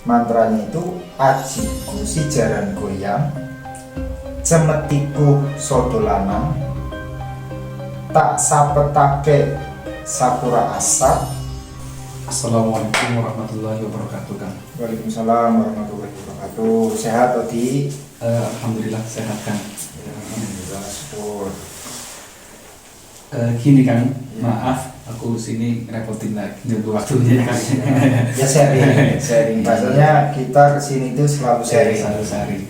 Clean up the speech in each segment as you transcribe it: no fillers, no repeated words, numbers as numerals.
mantranya itu ajiku si jaran goyang, cemetiku sodolanang, tak sapetake sapura asap. Assalamualaikum warahmatullahi wabarakatuh, Kang. Waalaikumsalam warahmatullahi wabarakatuh. Sehat Odi? Alhamdulillah sehat, Kang. Alhamdulillah, syukur. Gini, Kang, maaf aku sini ngerepotin lagi nunggu waktunya, Kang. Ya sharing. Bahasanya kita kesini itu selalu sharing. Selalu sharing.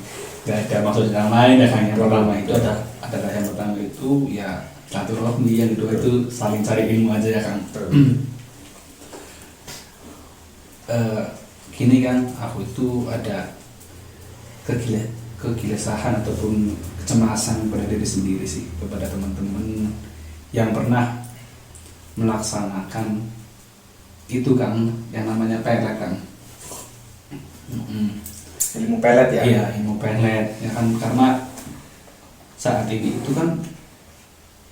Gak ada maksud yang lain ya, Kang. Yang pertama itu adalah yang pertama itu ya silaturahmi, yang kedua itu saling cari ilmu aja ya, Kang. Gini, Kang, aku itu ada kegelisahan ataupun kecemasan pada diri sendiri sih, kepada teman-teman yang pernah melaksanakan itu, Kang, yang namanya pelet, Kang. Ilmu pelet ya? Iya, ilmu pelet ya kan, karena saat ini itu kan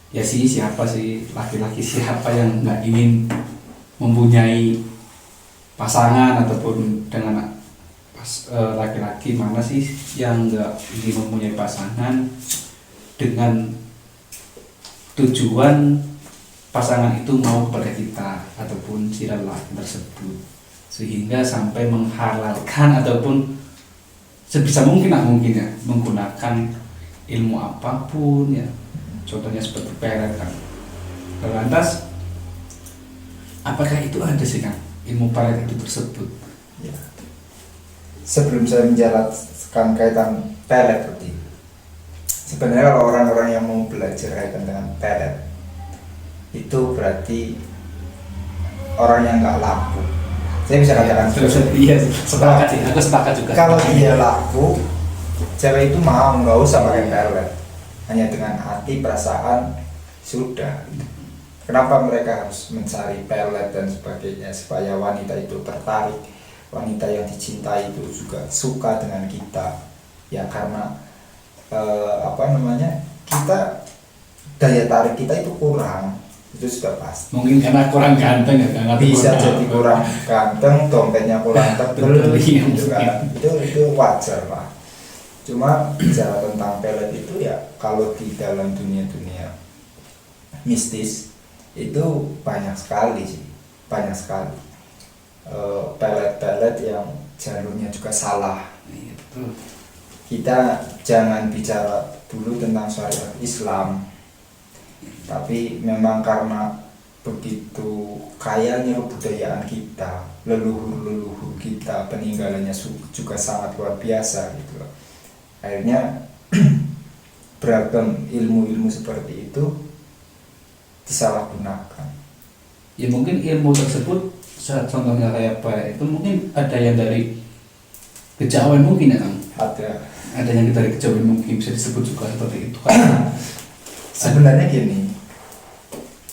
ya siapa sih laki-laki siapa yang nggak ingin mempunyai pasangan ataupun dengan laki-laki mana sih yang nggak ingin mempunyai pasangan dengan tujuan pasangan itu mau kepada kita ataupun si lelaki tersebut, sehingga sampai menghalalkan ataupun sebisa mungkin ya menggunakan ilmu apapun ya, contohnya seperti pelet, kan. Lantas apakah itu ada sih, Kang, ilmu pelet itu tersebut? Ya. Sebelum saya menjelaskan kaitan pelet tadi, sebenarnya kalau orang-orang yang mau belajar kaitan dengan pelet itu berarti orang yang nggak laku. Saya bisa katakan iya, sepakat sih, aku sepakat juga. Kalau dia laku, cewek itu mau nggak usah pakai pelet, hanya dengan hati perasaan sudah. Kenapa mereka harus mencari pelet dan sebagainya supaya wanita itu tertarik, wanita yang dicintai itu juga suka dengan kita ya, karena kita daya tarik kita itu kurang, itu sudah pasti. Mungkin karena kurang ganteng ya, Kang. Bisa jadi kurang ganteng, dompetnya kurang tebel gitu kan. Itu wajar lah. Cuma bicara tentang pelet itu ya, kalau di dalam dunia mistis itu banyak sekali pelet-pelet yang jalurnya juga salah. Kita jangan bicara dulu tentang syariat Islam, tapi memang karena begitu kayanya kebudayaan kita, leluhur kita peninggalannya juga sangat luar biasa gitu loh. Akhirnya beragam ilmu-ilmu seperti itu disalahgunakan. Ya mungkin ilmu tersebut contohnya kayak apa itu, mungkin ada yang dari kejawen mungkin ya, Kang. Ada yang dari kejawen mungkin bisa disebut juga seperti itu, kan. Sebenarnya gini,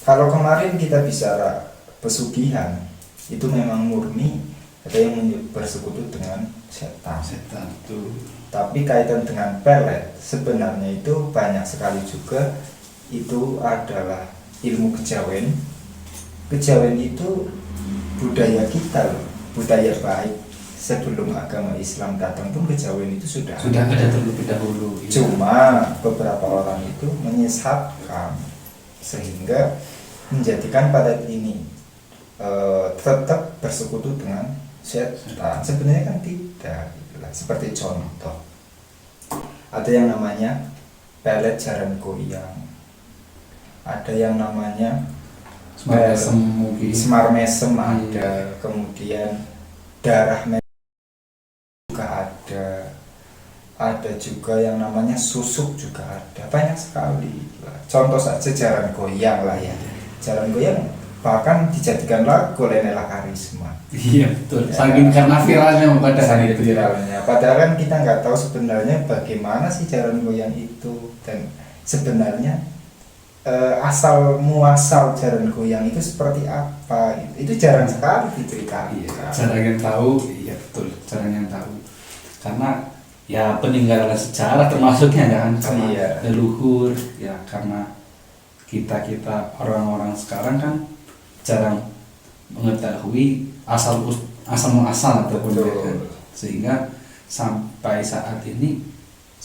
kalau kemarin kita bicara pesugihan itu memang murni ada yang bersekutu dengan setan tuh. Tapi kaitan dengan pelet sebenarnya itu banyak sekali juga, itu adalah ilmu kejawen. Kejawen itu budaya kita loh, budaya baik. Sebelum agama Islam datang pun kejawen itu sudah ada terlebih dahulu. Iya. Cuma beberapa orang itu menyesatkan sehingga menjadikan pada ini tetap bersekutu dengan setan. Sebenarnya kan tidak. Seperti contoh, ada yang namanya pelet jaran goyang, ada yang namanya semar mesem ada, kemudian darah juga ada juga yang namanya susuk juga ada, banyak sekali. Contoh saja jaran goyang lah ya, jaran goyang bahkan dijadikan lagu oleh Nela Karisma. Iya betul. Ya, saking karena viralnya pada hari itu. Viralnya. Padahal kan kita nggak tahu sebenarnya bagaimana sih jaran goyang itu, dan sebenarnya asal muasal jaran goyang itu seperti apa. Itu jarang sekali diceritakan. Iya, jarang yang tahu. Iya betul, jarang yang tahu. Karena ya peninggalan sejarah termasuknya kan, karena leluhur ya, karena kita orang-orang sekarang kan jarang mengetahui asal muasal ataupun sehingga sampai saat ini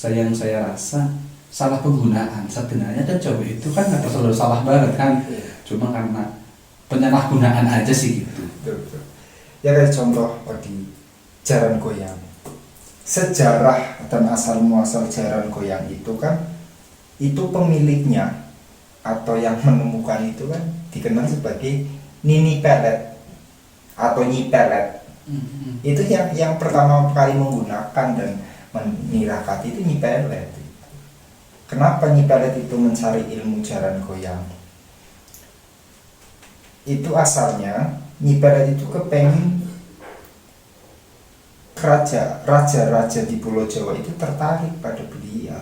yang saya rasa salah penggunaan. Sebenarnya kan cowok itu kan nggak selalu salah banget kan, cuma karena penyalahgunaan aja sih gitu. Betul. Ya kayak contoh di jaran goyang, sejarah dan asal muasal jaran goyang itu kan, itu pemiliknya atau yang menemukan itu kan dikenal sebagai Nini Pelet atau Nyi Pelet. Itu yang pertama kali menggunakan dan menirakat itu Nyi Pelet. Kenapa Nyi Pelet itu mencari ilmu jaran goyang? Itu asalnya Nyi Pelet itu kepengen raja-raja di Pulau Jawa itu tertarik pada beliau.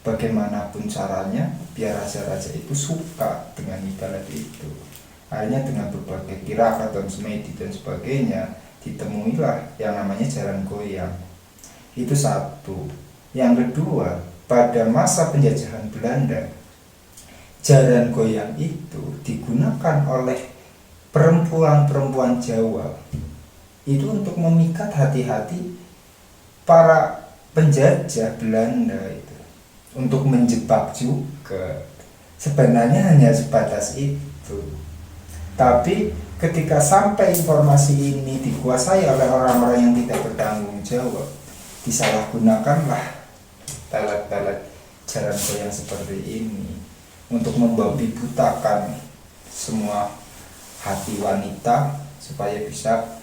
Bagaimanapun caranya biar raja-raja itu suka dengan Nyi Pelet itu. Akhirnya dengan berbagai tirakat dan semedi dan sebagainya ditemuilah yang namanya jaran goyang. Itu satu. Yang kedua, pada masa penjajahan Belanda, jaran goyang itu digunakan oleh perempuan-perempuan Jawa itu untuk memikat hati-hati para penjajah Belanda itu, untuk menjebak juga. Sebenarnya hanya sebatas itu. Tapi ketika sampai informasi ini dikuasai oleh orang-orang yang tidak bertanggung jawab, disalahgunakanlah pelet-pelet jaran goyang seperti ini untuk membabi butakan semua hati wanita supaya bisa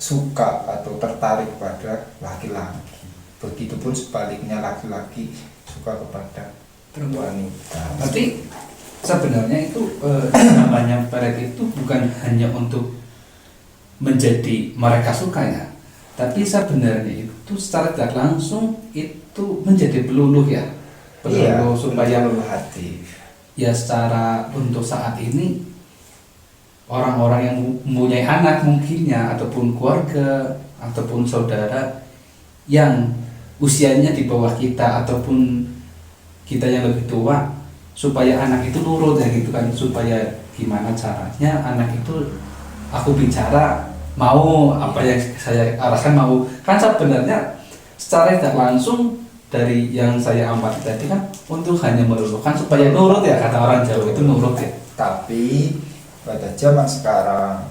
suka atau tertarik pada laki-laki. Begitupun sebaliknya, laki-laki suka kepada wanita. Tapi sebenarnya itu namanya pelet itu bukan hanya untuk menjadi mereka suka ya, tapi sebenarnya itu secara tidak langsung itu menjadi peluluh ya, peluluh supaya peluluh hati. Ya secara untuk saat ini orang-orang yang mempunyai anak mungkinnya ataupun keluarga ataupun saudara yang usianya di bawah kita ataupun kita yang lebih tua, supaya anak itu nurut ya gitu kan, supaya gimana caranya anak itu aku bicara mau apa yang saya arahkan mau, kan sebenarnya secara tidak langsung dari yang saya amati tadi kan untuk hanya meluluhkan supaya nurut ya, kata orang Jawa itu nurut ya. Tapi pada zaman sekarang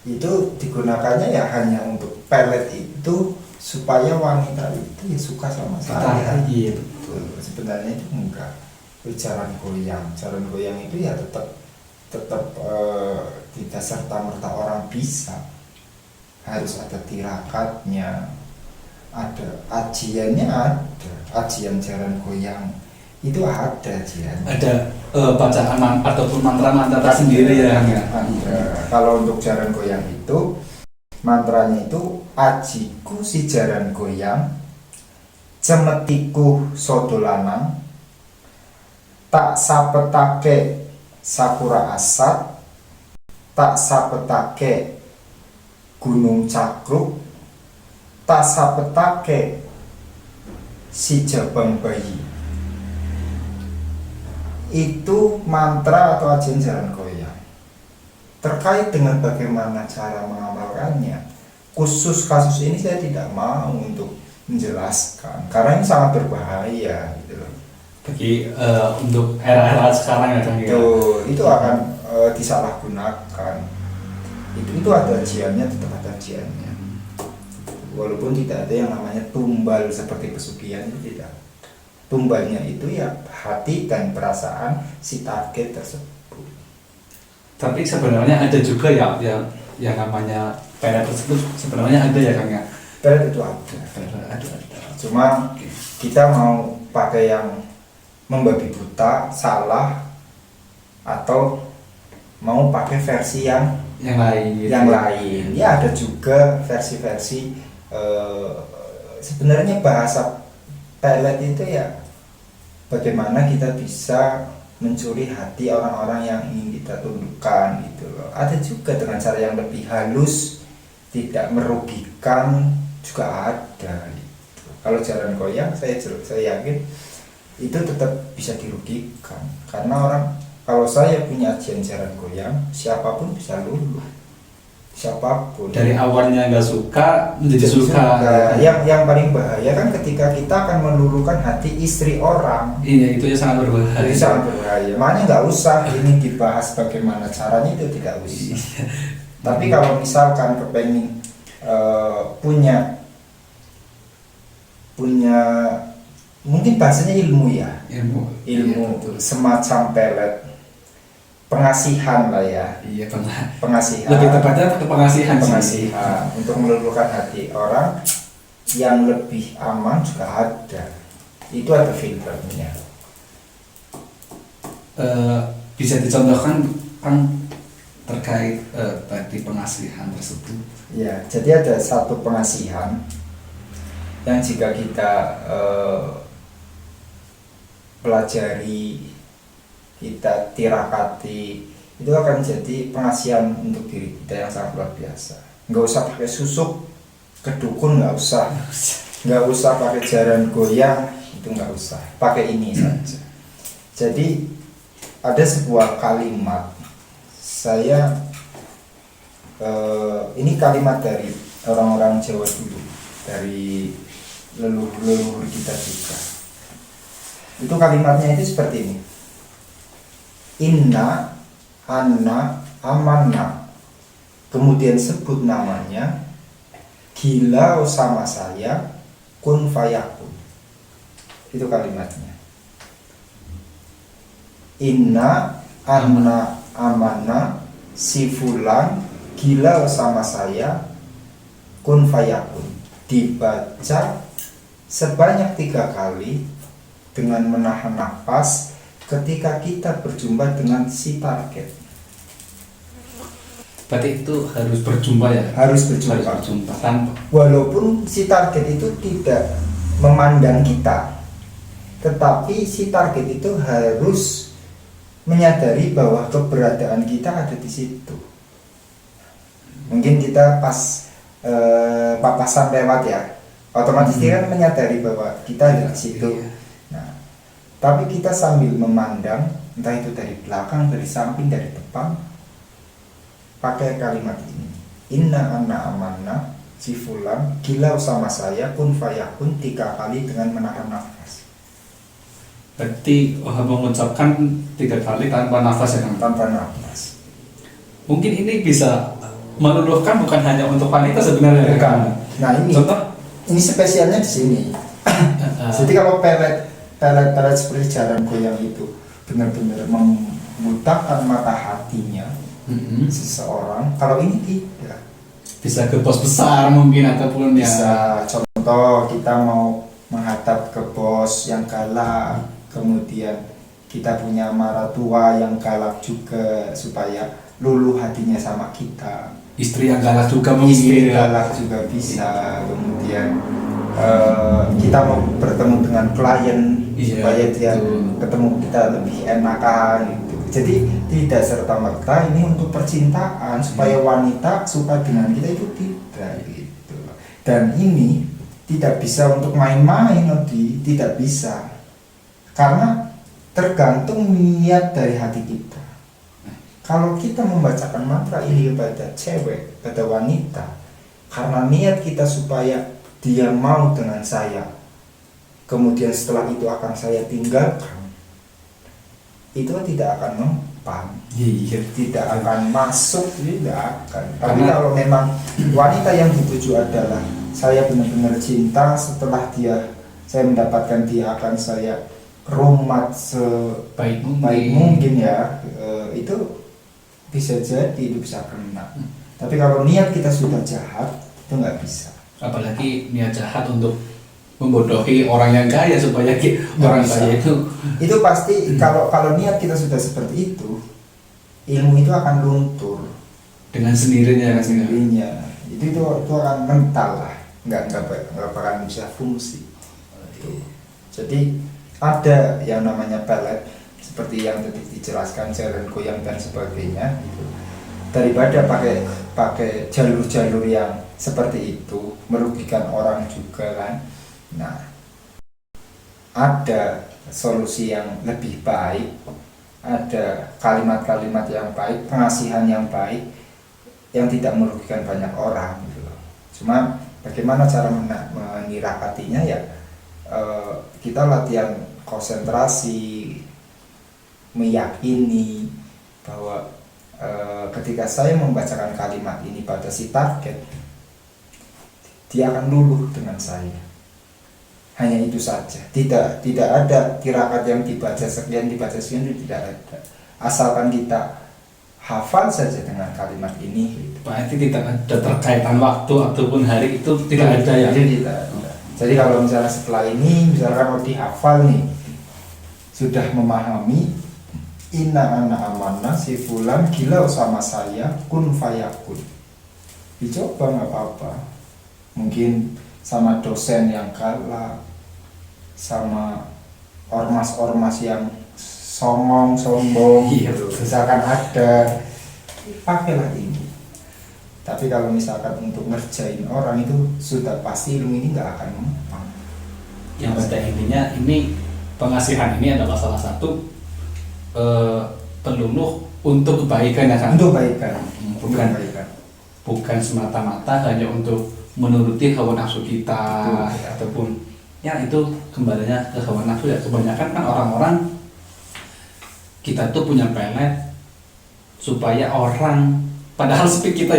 itu digunakannya ya hanya untuk pelet itu supaya wanita itu ya suka sama saya. Iya betul. Sebenarnya itu enggak. Jaran goyang itu ya tetap tidak serta merta orang bisa, harus ada tirakatnya, ada ajiannya, ada ajian jaran goyang itu ada ajian, ada bacaan ataupun mantra-mantra tersendiri ya. Kalau untuk jaran goyang itu mantranya itu ajiku si jaran goyang, cemetiku sodolanang, tak sapetake sakura asat, tak sapetake gunung cakruk, tak sapetake si jabang bayi. Itu mantra atau ajian jaran goyang. Terkait dengan bagaimana cara mengamalkannya, khusus kasus ini saya tidak mau untuk menjelaskan karena ini sangat berbahaya gitu loh. Bagi untuk era-era sekarang ya kan, itu akan disalahgunakan. Itu ada ajiannya, tetap ada ajiannya. Walaupun tidak ada yang namanya tumbal seperti pesugihan, itu tidak. Tumbalnya itu ya hati dan perasaan si target tersebut. Tapi sebenarnya ada juga ya yang namanya pelet tersebut sebenarnya ada ya Kang ya. Pelet itu ada. Cuma kita mau pakai yang membabi buta, salah, atau mau pakai versi yang lain gitu. Yang lain. Ya ada juga versi-versi sebenarnya bahasa pelet itu ya bagaimana kita bisa mencuri hati orang-orang yang ingin kita tundukkan gitu loh. Ada juga dengan cara yang lebih halus, tidak merugikan juga ada gitu. Kalau jaran goyang saya yakin itu tetap bisa dirugikan karena orang, kalau saya punya ajian jaran goyang siapapun bisa luluh siapapun. Dari awalnya nggak suka menjadi suka. Yang paling bahaya kan ketika kita akan meluluhkan hati istri orang. Iya, itu ya sangat berbahaya. Itu sangat berbahaya. Makanya nggak usah ini dibahas bagaimana caranya, itu tidak usah. Tapi kalau misalkan kepengen punya mungkin bahasanya ilmu ya, ilmu Iya, semacam pelet pengasihan lah ya. Iya, Pengasihan. lebih tepatnya ke pengasihan sih. Pengasihan untuk meluluhkan hati orang yang lebih aman juga ada. Itu ada filternya. Bisa dicontohkan kan terkait tadi pengasihan tersebut. Ya, jadi ada satu pengasihan yang jika kita pelajari, kita tirakati, itu akan jadi pengasihan untuk diri kita yang sangat luar biasa. Nggak usah pakai susuk ke dukun, nggak usah pakai jaran goyang, itu nggak usah, pakai ini saja. Jadi ada sebuah kalimat, ini kalimat dari orang-orang Jawa dulu, dari leluhur kita juga. Itu kalimatnya itu seperti ini: inna, anna, amanna, kemudian sebut namanya, gila sama saya, kun fayakun. Itu kalimatnya. Inna, anna, amanna, si fulan gila sama saya, kun fayakun. Dibaca sebanyak 3 kali dengan menahan nafas ketika kita berjumpa dengan si target. Berarti itu harus berjumpa ya? Harus berjumpa. Tanpa. Walaupun si target itu tidak memandang kita, tetapi si target itu harus menyadari bahwa keberadaan kita ada di situ. Mungkin kita pas papasan lewat ya, otomatis dia kan menyadari bahwa kita ada di situ. Iya. Nah, tapi kita sambil memandang, entah itu dari belakang, dari samping, dari depan, pakai kalimat ini: inna anna amanna, si fulan gila sama saya, kun fayakun 3 kali dengan menahan nafas. Berarti mengucapkan 3 kali tanpa nafas ya kan? Tanpa nafas. Mungkin ini bisa meluluhkan bukan hanya untuk wanita sebenarnya. Bukan. Nah ini, contoh, ini spesialnya di sini. Jadi kalau pelet seperti jaran goyang itu benar-benar membutakan mata hatinya seseorang. Kalau ini tidak. Bisa ke bos besar mungkin ataupun Bisa, contoh kita mau menghadap ke bos yang galak, kemudian kita punya maratua yang galak juga, supaya luluh hatinya sama kita. Istri yang galak juga Istri mungkin. galak juga bisa. Kemudian kita mau bertemu dengan klien, Iya, supaya dia betul. ketemu kita lebih enakan gitu. Jadi tidak serta-merta ini untuk percintaan, supaya wanita suka dengan kita, itu tidak gitu. Dan ini tidak bisa untuk main-main, tidak bisa. Karena tergantung niat dari hati kita. Kalau kita membacakan mantra ini kepada cewek, pada wanita, karena niat kita supaya dia mau dengan saya, kemudian setelah itu akan saya tinggalkan, itu tidak akan mempan, tidak akan masuk, tidak akan. Tapi kalau memang wanita yang dituju adalah saya benar-benar cinta, setelah saya mendapatkan dia akan saya rumat sebaik mungkin ya, itu bisa jadi itu bisa kena. Tapi kalau niat kita sudah jahat, itu nggak bisa. Apalagi niat jahat untuk membodohi orang yang kaya supaya orang kaya itu pasti. Kalau niat kita sudah seperti itu, ilmu itu akan luntur dengan sendirinya. Itu akan mental lah, nggak bakalan bisa fungsi. Jadi ada yang namanya pelet, seperti yang tadi dijelaskan, jalan goyang dan sebagainya gitu. Daripada pakai jalur-jalur yang seperti itu, merugikan orang juga kan. Nah, ada solusi yang lebih baik, ada kalimat-kalimat yang baik, pengasihan yang baik, yang tidak merugikan banyak orang gitu loh. Cuma bagaimana cara menyirakatinya ya, kita latihan konsentrasi, meyakini bahwa ketika saya membacakan kalimat ini pada si target, dia akan luluh dengan saya. Hanya itu saja. Tidak ada tirakat yang dibaca sekian itu tidak ada. Asalkan kita hafal saja dengan kalimat ini. Berarti tidak ada terkaitan waktu ataupun hari itu tidak ada ya. Jadi kalau misalnya setelah ini, misalkan mau dihafal nih, sudah memahami inna ana amanah si fulan gila sama saya kun fayakun, dicoba nggak apa-apa. Mungkin sama dosen yang galak, sama ormas-ormas yang sombong, misalkan ada, pakailah ini. Tapi kalau misalkan untuk ngerjain orang itu sudah pasti ilmu ini nggak akan mempan. Yang pada intinya ini pengasihan ini adalah salah satu peluluh untuk kebaikan ya kan? Untuk kebaikan, bukan semata-mata hanya untuk menuruti hawa nafsu kita. Betul. Ataupun ya itu kembalinya ke hawa nafsu ya. Kebanyakan kan orang-orang kita tuh punya pelet supaya orang, padahal speak kita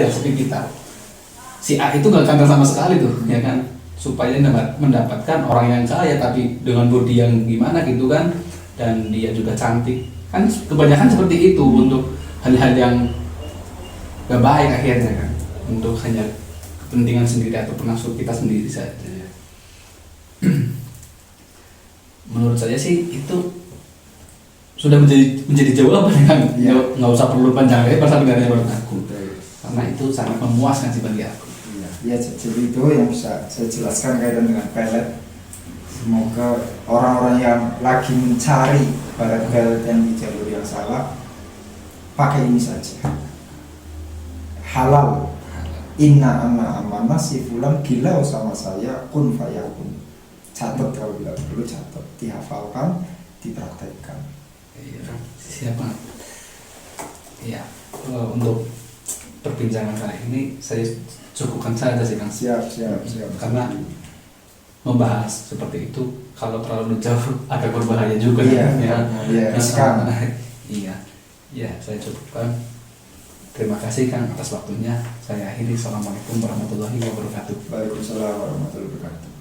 si A itu gak kantor sama sekali tuh ya kan, supaya mendapatkan orang yang kaya tapi dengan body yang gimana gitu kan, dan dia juga cantik kan, kebanyakan seperti itu untuk hal-hal yang gak baik akhirnya kan, untuk hanya kepentingan sendiri ataupun nafsu kita sendiri saja. Menurut saya sih itu sudah menjadi jawaban kan, ya. Nggak usah perlu panjang lebar sampai dari menurut aku, karena itu sangat memuaskan sih bagi aku. Ya, jadi itu yang bisa saya jelaskan kaitan dengan pelet. Semoga orang-orang yang lagi mencari pelet yang di jalur yang salah, pakai ini saja. Halal. Inna anna amanah si fulan gila sama saya kun fayakun. Catat kalau bila perlu catat, dihafalkan, dipraktekkan. Iya, siapa? Iya, untuk perbincangan kali ini saya cukupkan saja sih Kang. Siap. Karena membahas seperti itu kalau terlalu jauh agak berbahaya juga. Iya. Iya, saya cukupkan. Terima kasih Kang atas waktunya. Saya akhiri. Assalamualaikum warahmatullahi wabarakatuh. Waalaikumsalam warahmatullahi wabarakatuh.